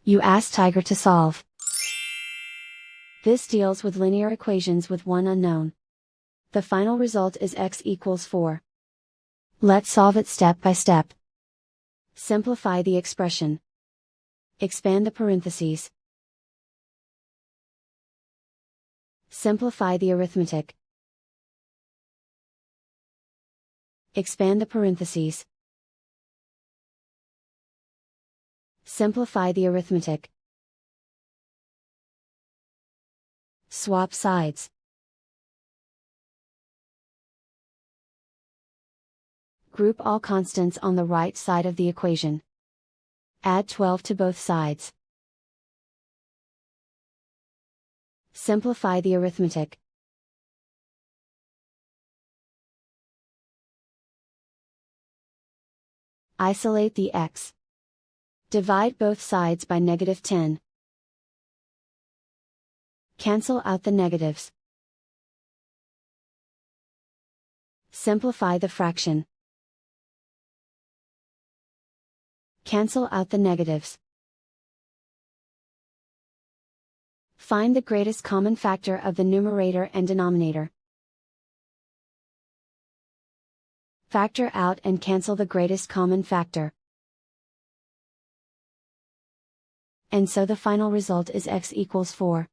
You ask Tiger to solve. This deals with linear equations with one unknown. The final result is x equals 4. Let's solve it step by step. Simplify the expression. Expand the parentheses. Simplify the arithmetic. Expand the parentheses. Simplify the arithmetic. Swap sides. Group all constants on the right side of the equation. Add 12 to both sides. Simplify the arithmetic. Isolate the x. Divide both sides by -10. Cancel out the negatives. Simplify the fraction. Cancel out the negatives. Find the greatest common factor of the numerator and denominator. Factor out and cancel the greatest common factor. And so the final result is x equals 4.